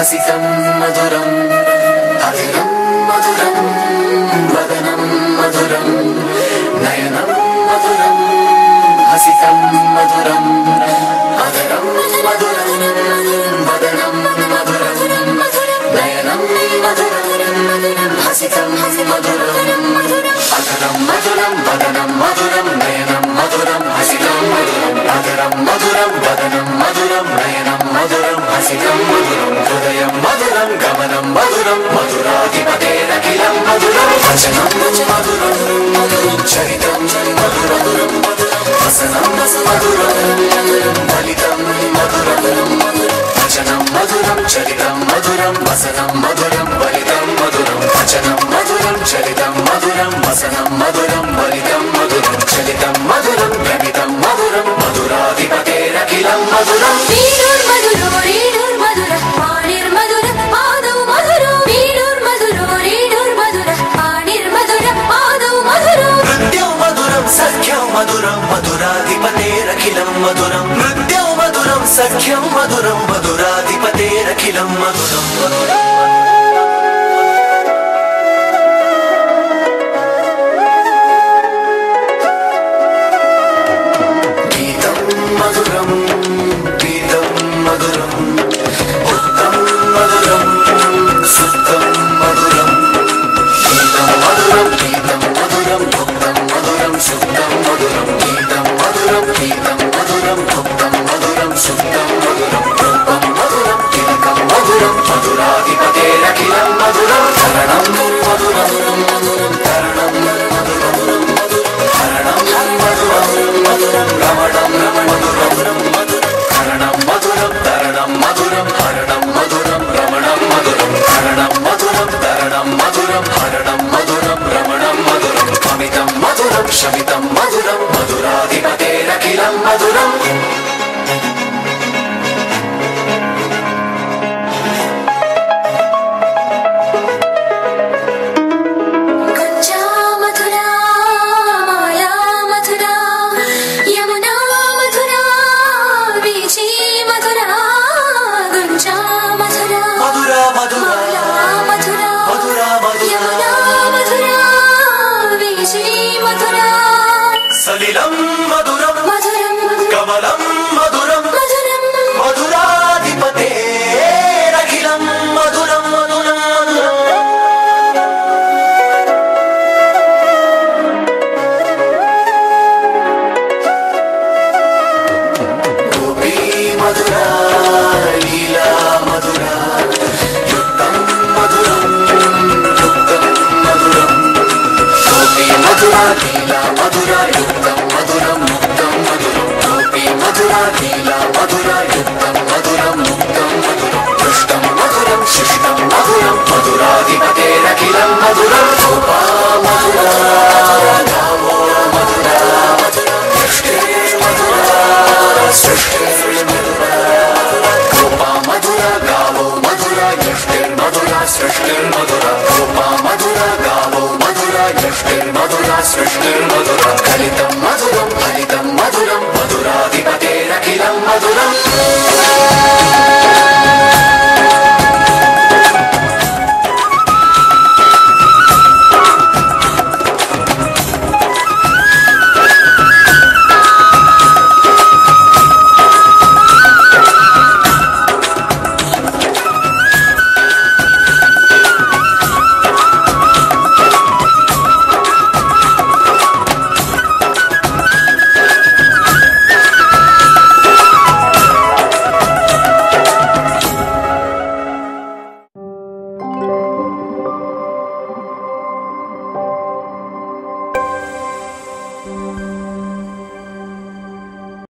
हसितं मधुरं अधरं मधुरं वदनं मधुरं नयनं मधुरं हसितं मधुरं अधरं मधुरं वदनं मधुरं नयनं मधुरं हसितं मधुरं अधरं मधुरं वदनं मधुरं नयनं मधुरं हसितं मधुरं अधरं मधुरं वदनं मधुरं नयनं मधुरं हसितं मधुरं हृदयं मधुरं गमनं मधुरं मधुराधिपतेरखिलं मधुरं वचनं मधुरं चरितं मधुरं वसनं मधुरं फलितं मधुरं वचनं मधुरं चरितं मधुरं वसनं मधुरं फलितं मधुरं वचनं मधुरं चरितं मधुरं वसनं मधुरं फलितं मधुरं चलितं मधुरं भ्रमितं मधुरं मधुराधिपतेरखिलं मधुरं सख्यं मधुरं मधुराधिपतेरखिलं मधुरं नृत्यं मधुरं सख्यं मधुरं मधुराधिपतेरखिलं मधुरं गीतं मधुरं गीतं मधुरं उत्तम मधुरं सुप्तं मधुरं गीतं मधुरं गीतं मधुरं उत्तम मधुरं सुप्तं मधुरं गीतं मधुरं गीतं मधुरं उत्तम मधुरं सुप्तं मधुरं रूपं मधुरं तिलकं मधुरं मधुराधिपतेरखिलं मधुरं धरणं मधुरं धरणं मधुरं हरणं मधुरं रमणं मधुरं हरणं मधुरं धरणं मधुरं हरणं मधुरं रमणं मधुरं हरणं मधुरं धरणं मधुरं हरणं मधुरं रमणं मधुरं अमितं मधुरं शमितं मधुरं मधुराधिपतेरखिलं मधुरम् सलिलं मधुरं कमलं मधुरं मधुराधिपतेरखिलं मधुरं गोपी मधुरा लीला मधुरा युक्तं मधुरं गोपी मधुरा लीला मधुरा युक्तं मधुरं मुक्तं मधुरं गोपी मधुरा लीला मधुरा युक्तं मधुरं मुक्तं मधुरं दृष्टं मधुरं शिष्टं मधुरं मधुराधिपतेरखिलं मधुरं गोपा मधुरा